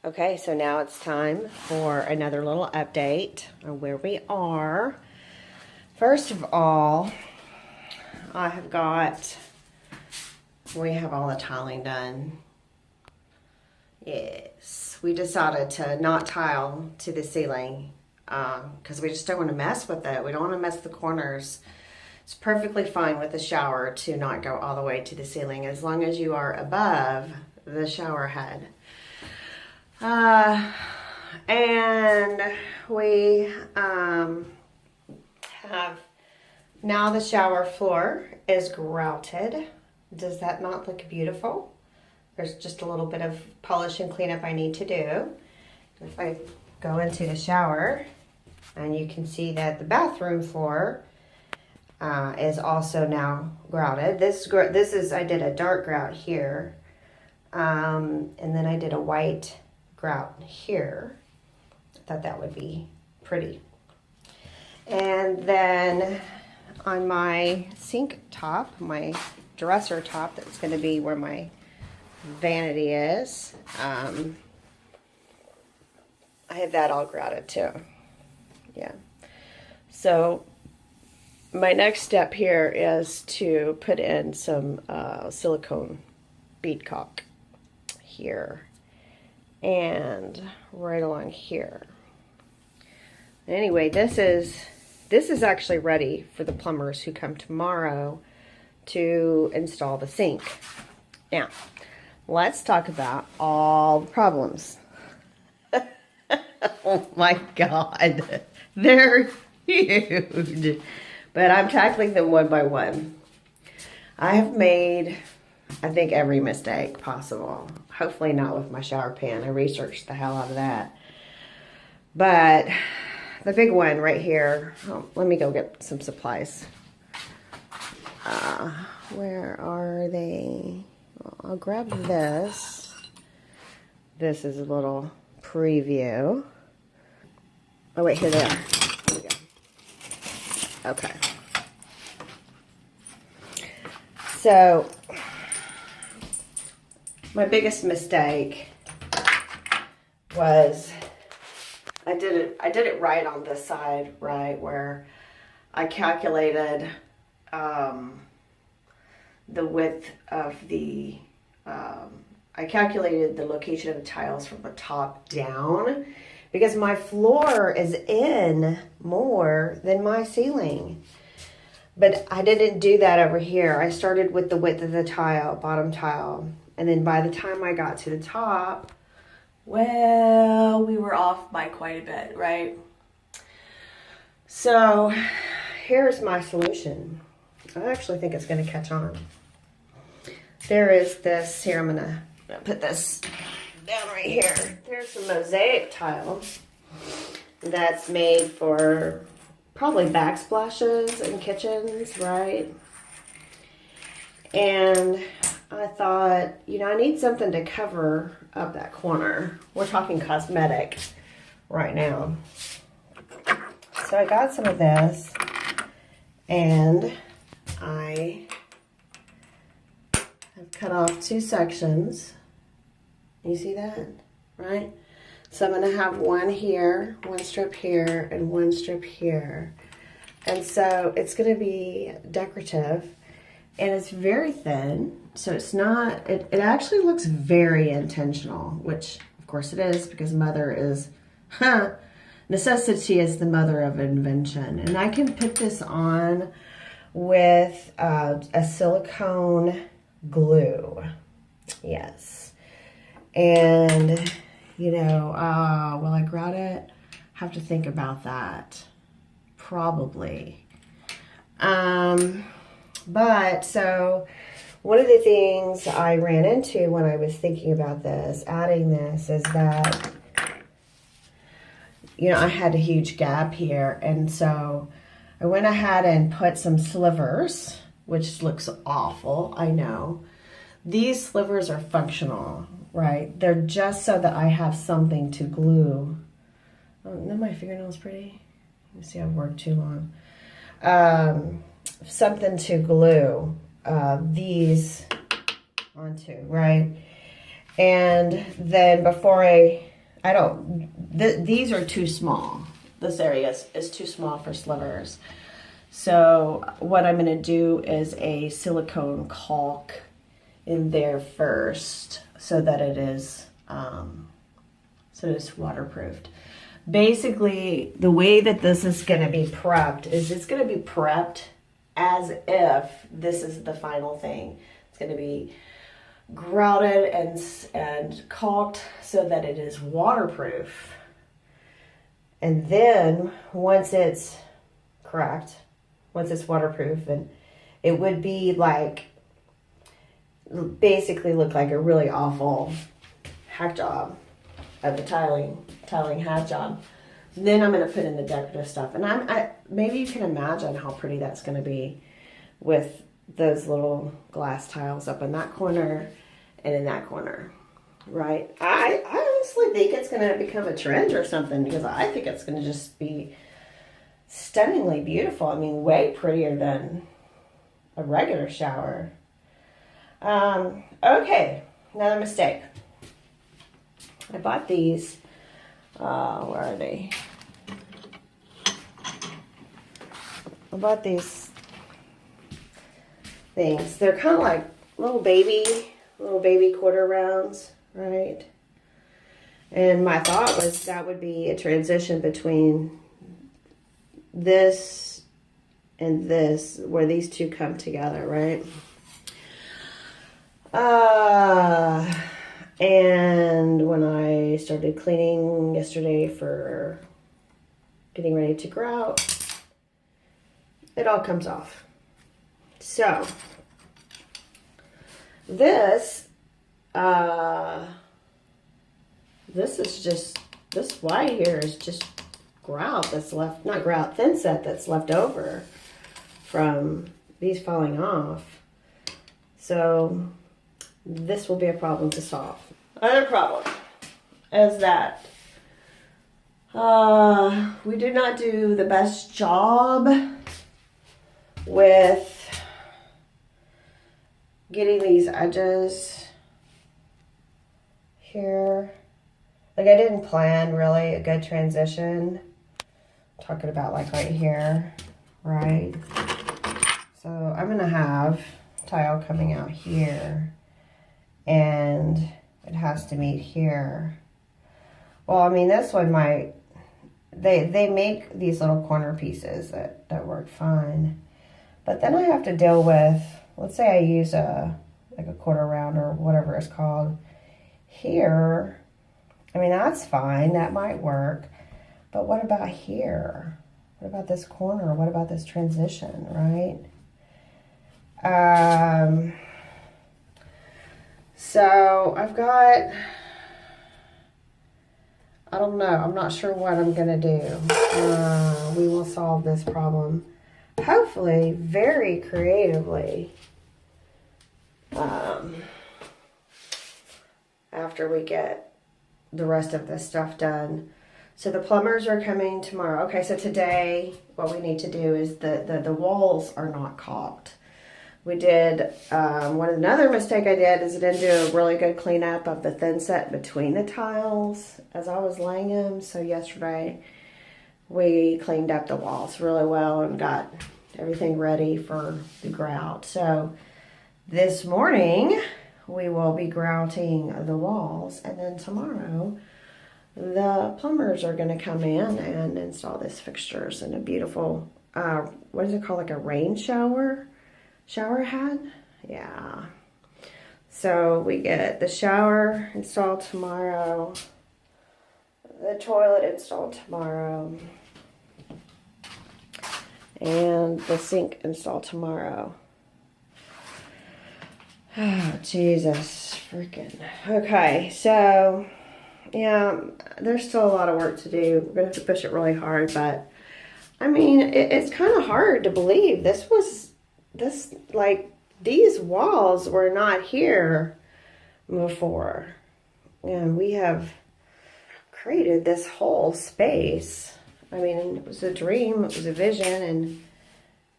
Okay, so now it's time for another little update on where we are. First of all, we have all the tiling done. Yes, we decided to not tile to the ceiling because we just don't want to mess with it. We don't want to mess the corners. It's perfectly fine with the shower to not go all the way to the ceiling as long as you are above the shower head. And we have now the shower floor is grouted. Does that not look beautiful? There's just a little bit of polish and cleanup I need to do. If I go into the shower, and you can see that the bathroom floor is also now grouted. I did a dark grout here, and then I did a white grout here. I thought that would be pretty. And then on my sink top, my dresser top, that's going to be where my vanity is, I have that all grouted too. Yeah. So my next step here is to put in some silicone bead caulk here and right along here. Anyway, this is actually ready for the plumbers who come tomorrow to install the sink. Now, let's talk about all the problems. Oh my God, they're huge, but I'm tackling them one by one. I have made, I think, every mistake possible. Hopefully not with my shower pan. I researched the hell out of that. But the big one right here, let me go get some supplies. Where are they? Well, I'll grab this. This is a little preview. Oh wait, here they are. Here we go. Okay. So, my biggest mistake was I did it right on this side, right, where I calculated the width of the I calculated the location of the tiles from the top down because my floor is in more than my ceiling. But I didn't do that over here. I started with the width of the tile, bottom tile. And then by the time I got to the top, well, we were off by quite a bit, right? So here's my solution. I actually think it's going to catch on. There is this, here, I'm going to put this down right here. There's some mosaic tile that's made for probably backsplashes in kitchens, right? And I thought, I need something to cover up that corner. We're talking cosmetic right now. So I got some of this, and I have cut off 2 sections. You see that, right? So I'm going to have one here, one strip here, and one strip here. And so it's going to be decorative, and it's very thin. So it's not, it actually looks very intentional, which of course it is, because mother is, necessity is the mother of invention. And I can put this on with a silicone glue. Yes. And, will I grout it? Have to think about that. Probably. But so one of the things I ran into when I was thinking about this, adding this, is that, I had a huge gap here. And so I went ahead and put some slivers, which looks awful, I know. These slivers are functional, right? They're just so that I have something to glue. Oh, isn't my fingernail's pretty? Let me see, I've worked too long. Something to glue these onto, right? And then before I I don't, these are too small. This area is too small for slivers. So what I'm going to do is a silicone caulk in there first so that it is waterproofed. Basically, the way that this is going to be prepped is it's going to be prepped as if this is the final thing. It's going to be grouted and caulked so that it is waterproof. And then once it's cracked, once it's waterproof, and it would be like, basically look like a really awful hack job of the tiling hack job. Then I'm going to put in the decorative stuff, and maybe you can imagine how pretty that's going to be with those little glass tiles up in that corner and in that corner, right? I honestly think it's going to become a trend or something, because I think it's going to just be stunningly beautiful. I mean, way prettier than a regular shower. Okay, another mistake. I bought these. Where are they? I bought these things. They're kind of like little baby quarter rounds, right? And my thought was that would be a transition between this and this, where these two come together, right? And when I started cleaning yesterday for getting ready to grout, it all comes off. So this is just, this white here is just grout that's left, not grout, thinset that's left over from these falling off. So this will be a problem to solve. Other problem is that we do not do the best job with getting these edges here. Like, I didn't plan really a good transition. I'm talking about like right here, right? So I'm gonna have tile coming out here, and it has to meet here. Well, I mean, this one might, they make these little corner pieces that work fine. But then I have to deal with, let's say I use like a quarter round or whatever it's called here. I mean, that's fine, that might work. But what about here? What about this corner? What about this transition, right? So I've got, I don't know, I'm not sure what I'm gonna do. We will solve this problem, hopefully very creatively, after we get the rest of this stuff done. So the plumbers are coming tomorrow. Okay, so today what we need to do is the walls are not caulked. We did, another mistake I did is I didn't do a really good cleanup of the thinset between the tiles as I was laying them. So yesterday we cleaned up the walls really well and got everything ready for the grout. So this morning we will be grouting the walls, and then tomorrow the plumbers are going to come in and install these fixtures in a beautiful, what is it called, like a rain shower head? Yeah. So we get the shower installed tomorrow, the toilet installed tomorrow, and the sink installed tomorrow. Oh, Jesus freaking. Okay, so yeah, there's still a lot of work to do. We're gonna have to push it really hard, but I mean, it's kind of hard to believe these walls were not here before, and we have created this whole space. I mean, it was a dream, it was a vision, and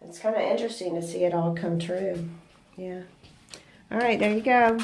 it's kind of interesting to see it all come true. Yeah. All right, there you go.